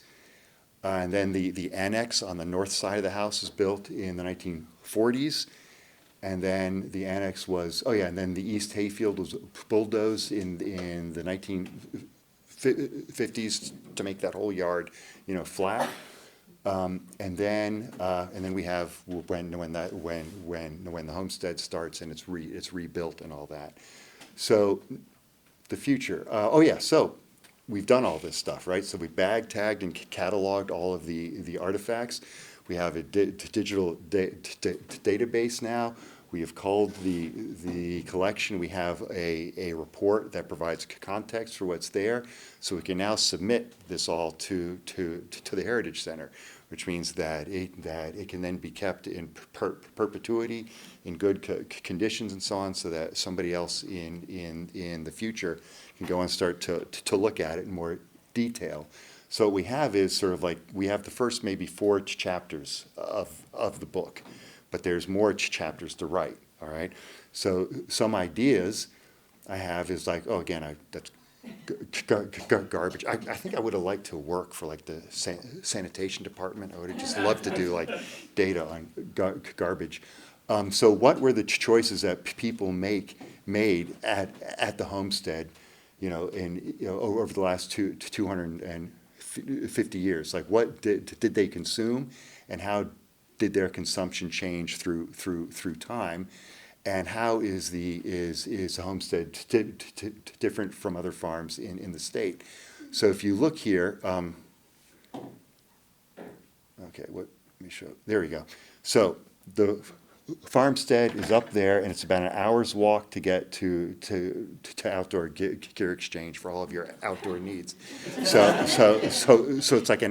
and then the annex on the north side of the house is built in the 1940s. And then the annex was, and then the east hayfield was bulldozed in the 1950s to make that whole yard, flat. And then we have when the homestead starts and it's rebuilt and all that. So the future. So we've done all this stuff, right? So we bag tagged and cataloged all of the artifacts. We have a digital database now. We have culled the collection. We have a report that provides context for what's there, so we can now submit this all to the Heritage Center, which means that it can then be kept in perpetuity, in good conditions and so on, so that somebody else in the future can go and start to look at it in more detail. So what we have is sort of like, we have the first maybe 4 chapters of the book, but there's more chapters to write, all right? So some ideas I have is like, that's garbage. I think I would have liked to work for like the sanitation department. I would have just loved to do like data on garbage. So what were the choices that people made at the homestead, over the last 250 years? Like, what did they consume, and how did their consumption change through time, and how is the homestead different from other farms in the state? So if you look here, let me show. There we go. So the farmstead is up there, and it's about an hour's walk to get to outdoor gear exchange for all of your outdoor needs. So it's like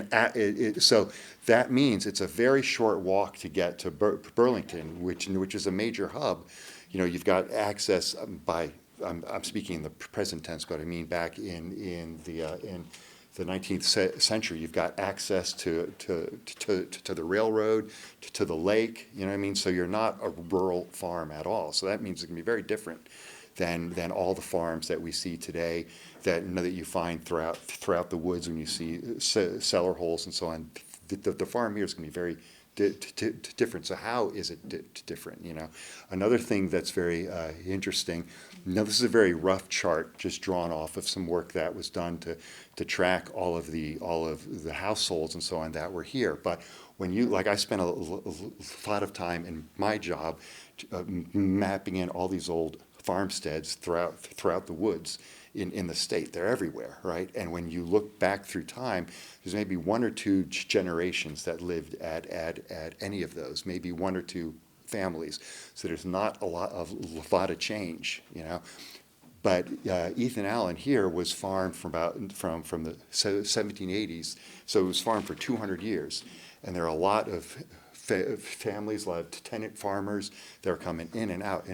so that means it's a very short walk to get to Burlington, which is a major hub. You've got access by, I'm speaking in the present tense, but I mean back in the 19th century, you've got access to the railroad, to the lake, you know what I mean? So you're not a rural farm at all. So that means it can be very different than all the farms that we see today that you find throughout the woods when you see cellar holes and so on. The farm here is going to be very different. So how is it different? Another thing that's very interesting. Now, this is a very rough chart, just drawn off of some work that was done to track all of the households and so on that were here. But when I spent a lot of time in my job mapping in all these old farmsteads throughout the woods in the state. They're everywhere, right? And when you look back through time, there's maybe one or two generations that lived at any of those, maybe one or two families. So there's not a lot of change, But Ethan Allen here was farmed from the 1780s, so it was farmed for 200 years, and there are a lot of families, a lot of tenant farmers. They're coming in and out.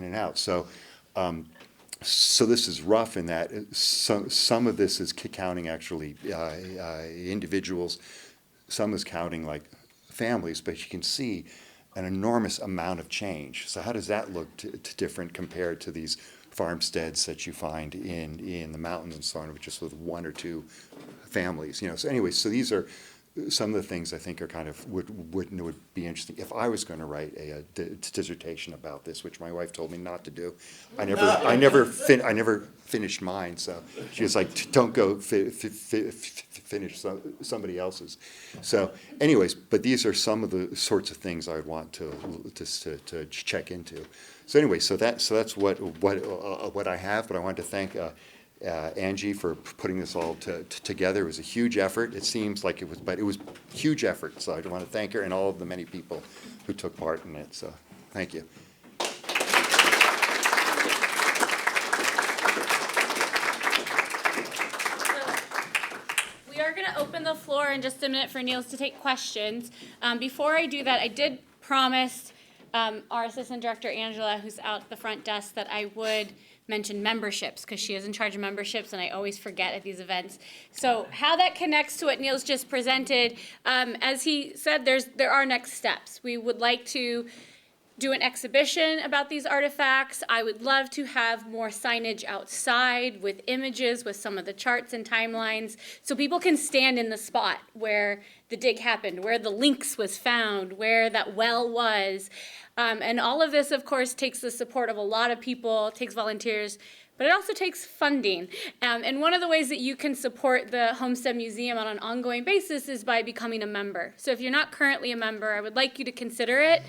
So this is rough in that some of this is counting actually individuals, some is counting like families, but you can see an enormous amount of change. So how does that look different compared to these farmsteads that you find in the mountains and so on, just with one or two families? So anyway, so these are some of the things I think are kind of would be interesting. If I was going to write a dissertation about this, which my wife told me not to do, I never finished mine. So she was like, "Don't go finish somebody else's." So, anyways, but these are some of the sorts of things I would want to check into. So anyway, so that's what I have. But I wanted to thank Angie for putting this all together. It was a huge effort. It seems like it was, but it was a huge effort. So I want to thank her and all of the many people who took part in it. So thank you. We are going to open the floor in just a minute for Niels to take questions. Before I do that, I did promise our Assistant Director, Angela, who's out at the front desk, that I would mention memberships, because she is in charge of memberships, and I always forget at these events. So how that connects to what Niels just presented, as he said, there are next steps. We would like to do an exhibition about these artifacts. I would love to have more signage outside with images, with some of the charts and timelines, so people can stand in the spot where the dig happened, where the lynx was found, where that well was. And all of this, of course, takes the support of a lot of people, takes volunteers, but it also takes funding. And one of the ways that you can support the Homestead Museum on an ongoing basis is by becoming a member. So if you're not currently a member, I would like you to consider it.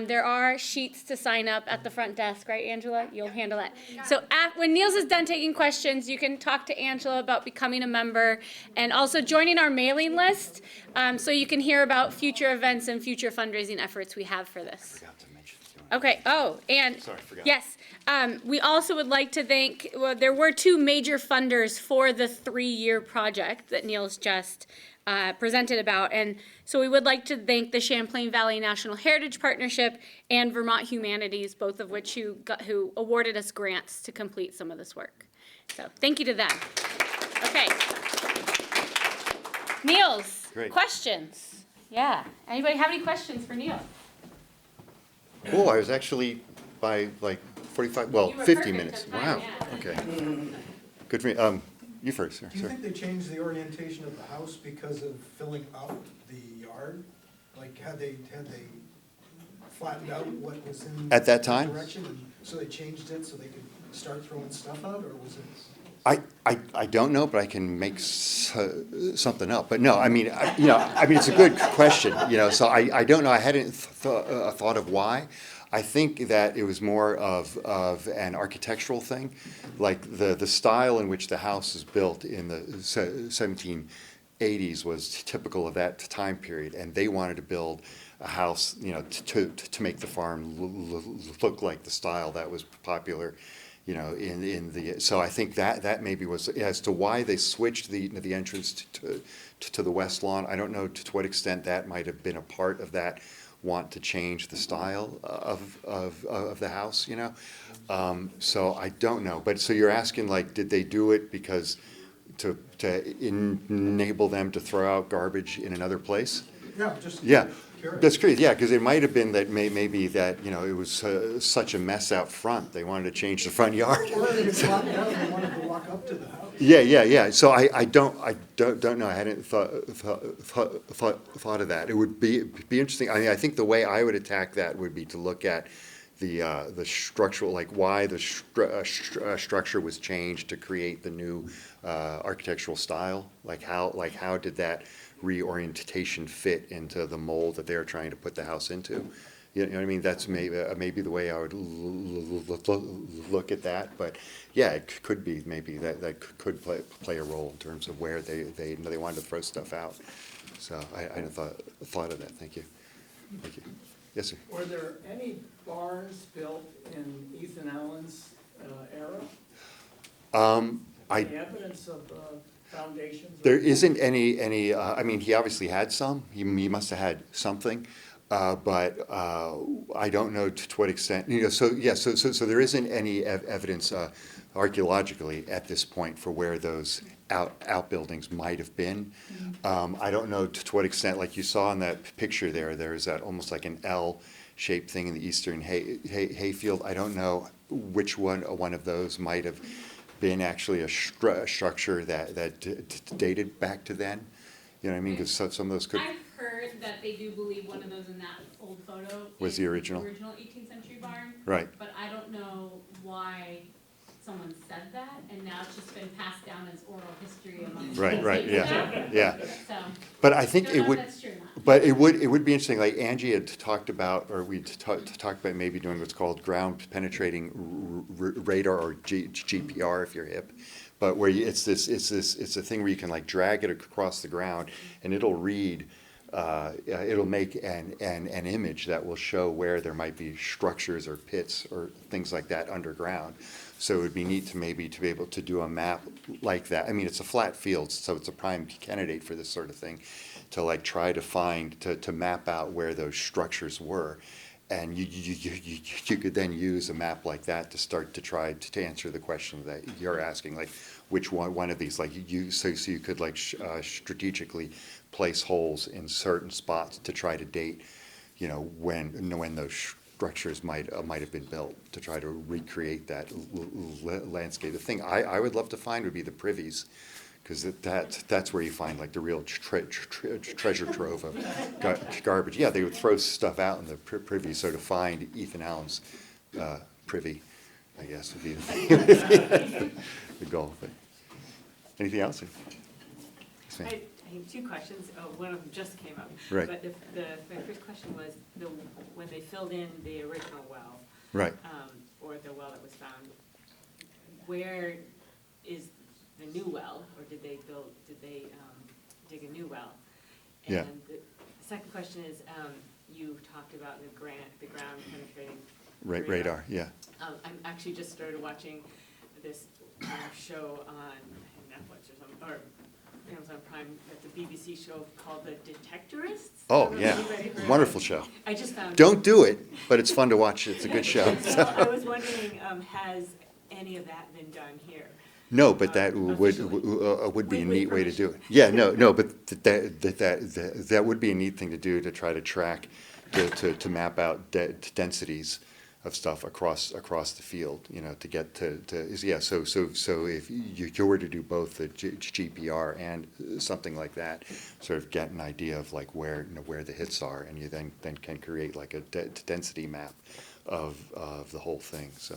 There are sheets to sign up at the front desk, right, Angela? You'll handle that. So when Niels is done taking questions, you can talk to Angela about becoming a member and also joining our mailing list, so you can hear about future events and future fundraising efforts we have for this. Okay, and Sorry, forgot. yes, we also would like to thank, there were two major funders for the 3-year project that Niels just presented about. And so we would like to thank the Champlain Valley National Heritage Partnership and Vermont Humanities, both of which who awarded us grants to complete some of this work. So thank you to them. Okay. Niels, Great. questions? Yeah. Anybody have any questions for Niels? Cool, I was actually by like 45, well, You were 50 perfect minutes. on time, Wow, yeah. okay. Good for me. You first, sir. Do you think they changed the orientation of the house because of filling up the yard? Like, had they flattened out what was in At that time? direction, and so they changed it so they could start throwing stuff out, or was it? I don't know, but I can make something up. But no, I mean, it's a good question, so I don't know. I hadn't thought of why. I think that it was more of an architectural thing, like the style in which the house is built in the 1780s was typical of that time period, and they wanted to build a house, to make the farm look like the style that was popular, so I think that maybe was as to why they switched the entrance to the west lawn. I don't know to what extent that might have been a part of that want to change the style of the house, so I don't know. But so you're asking, like, did they do it because to enable them to throw out garbage in another place? Yeah, just. Yeah. Curious. That's crazy, yeah, because it might have been that maybe that, it was such a mess out front, they wanted to change the front yard. Or they flattened out and they wanted to walk up to the house. Yeah. So I don't know. I hadn't thought of that. It would be interesting. I mean, I think the way I would attack that would be to look at the structural, like why the structure was changed to create the new architectural style. Like how did that reorientation fit into the mold that they're trying to put the house into? You know what I mean? That's maybe the way I would look at that. But yeah, it could be maybe that could play a role in terms of where they wanted to throw stuff out. So I hadn't thought of that. Thank you. Thank you. Yes, sir. Were there any barns built in Ethan Allen's era? Any evidence of foundations? There isn't any. I mean, he obviously had some. He must have had something. But I don't know to what extent, so there isn't any evidence archaeologically at this point for where those outbuildings might have been. I don't know to what extent, like you saw in that picture there's that almost like an L-shaped thing in the eastern hayfield. I don't know which one of those might have been actually a structure that dated back to then. You know what I mean? Because some of those could. I've heard that they do believe one of those in that old photo Was the original? The original 18th century barn. Right. But I don't know why someone said that, and now it's just been passed down as oral history among Right, yeah. So, But I think don't it know would. if that's true or not. But it would be interesting, like Angie had talked about, or we talked about maybe doing what's called ground penetrating radar, or GPR if you're hip. But where it's a thing where you can like drag it across the ground and it'll read, it'll make an image that will show where there might be structures or pits or things like that underground. So it would be neat to maybe to be able to do a map like that. I mean, it's a flat field, so it's a prime candidate for this sort of thing, to like try to find, to map out where those structures were. And you could then use a map like that to start to try to answer the question that you're asking, like which one of these, like so you could like strategically place holes in certain spots to try to date, when those structures might have been built, to try to recreate that landscape. The thing I would love to find would be the privies. Because that's where you find like the real treasure trove of garbage. Yeah, they would throw stuff out in the privy, so to find Ethan Allen's privy, I guess, would be the goal. But anything else? Yes, ma'am. I have two questions. One of them just came up. Right. But my first question was when they filled in the original well, Right. Or the well that was found, where is the new well, or did they dig a new well? And Yeah. the second question is, you talked about the ground penetrating Radar, yeah. I'm actually just started watching this show on Netflix or something, or Amazon Prime, the BBC show called The Detectorists. Oh, I don't know yeah. if anybody heard of Wonderful it. show. I just found. Don't do it, but it's fun to watch. It's a good show. So I was wondering, has any of that been done here? No, but that would be a With neat way to do it. permission. Yeah, no, but that would be a neat thing to do, to try to track, to map out densities of stuff across the field, to get to yeah. So if you were to do both the GPR and something like that, sort of get an idea of like where the hits are, and you then can create like a density map of the whole thing. So.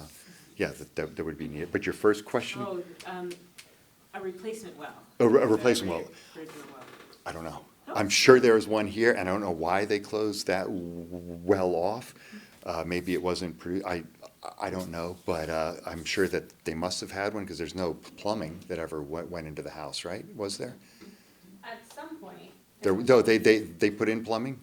Yeah, that would be neat. But your first question? Oh, a replacement well. A replacement well. Original well. I don't know. I'm sure there is one here, and I don't know why they closed that well off. Maybe it wasn't, I don't know, but I'm sure that they must have had one, because there's no plumbing that ever went into the house, right? Was there? At some point. No, they put in plumbing?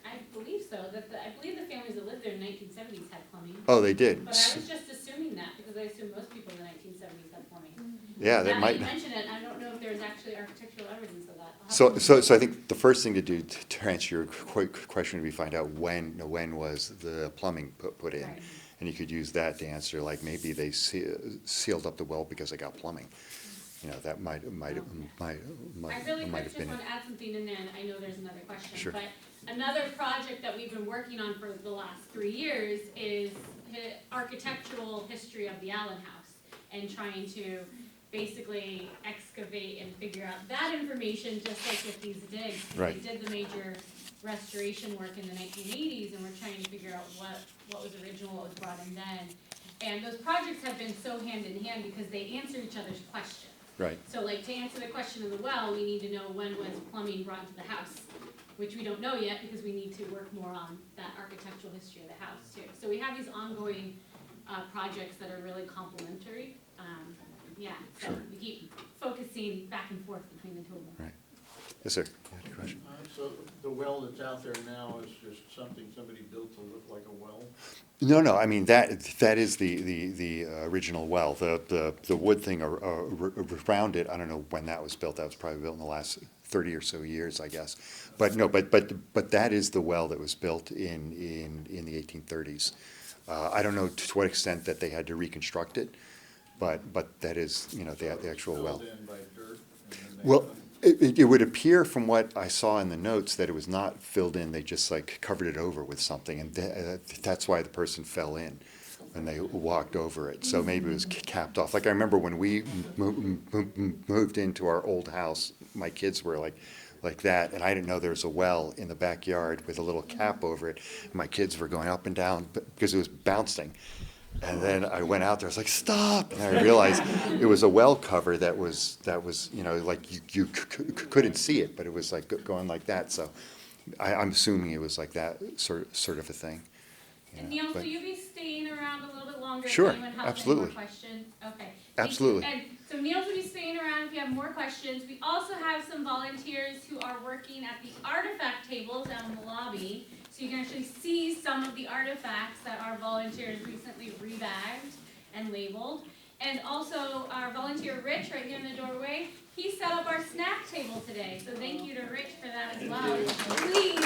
I believe so. I believe the families that lived there in the 1970s had plumbing. Oh, they did. But I was just assuming that, because I assume most people in the 1970s had plumbing. Yeah, that Now might. that you mention it, I don't know if there's actually architectural evidence of that. I'll have So to- I think the first thing to do to answer your question would be find out when was the plumbing put in, Right. and you could use that to answer, like maybe they sealed up the well because they got plumbing. That might I really have quick just been want it. to add something in there, and I know there's another question. Sure. But another project that we've been working on for the last 3 years is architectural history of the Allen House, and trying to basically excavate and figure out that information, just like with these digs. 'Cause Right. They did the major restoration work in the 1980s, and we're trying to figure out what was original, what was brought in then. And those projects have been so hand in hand because they answer each other's questions. Right. So like to answer the question of the well, we need to know when was plumbing brought into the house, which we don't know yet because we need to work more on that architectural history of the house too. So we have these ongoing projects that are really complementary. So Sure. we keep focusing back and forth between the two of them. Right. Yes, sir. You had a question? So the well that's out there now is just something somebody built to look like a well? No, I mean, that is the original well. The wood thing around it, I don't know when that was built. That was probably built in the last 30 or so years, I guess. But no, but that is the well that was built in the 1830s. I don't know to what extent that they had to reconstruct it, but that is, the actual well. Filled in by dirt and then they- Well, it would appear from what I saw in the notes that it was not filled in, they just like covered it over with something, and that's why the person fell in when they walked over it. So maybe it was capped off. Like I remember when we moved into our old house, my kids were like that, and I didn't know there was a well in the backyard with a little cap over it. My kids were going up and down because it was bouncing. And then I went out there, I was like, stop! And I realized it was a well cover that was like you couldn't see it, but it was like going like that. So I'm assuming it was like that sort of a thing. And Niels, but- will you be staying around a little bit longer? Sure, if anyone has absolutely. Any more questions? Okay. Thank you. Absolutely. And so Niels will be staying around if you have more questions. We also have some volunteers who are working at the artifact tables down in the lobby. So you can actually see some of the artifacts that our volunteers recently rebagged and labeled. And also our volunteer Rich right here in the doorway, he set up our snack table today. So thank you to Rich for that as well. Please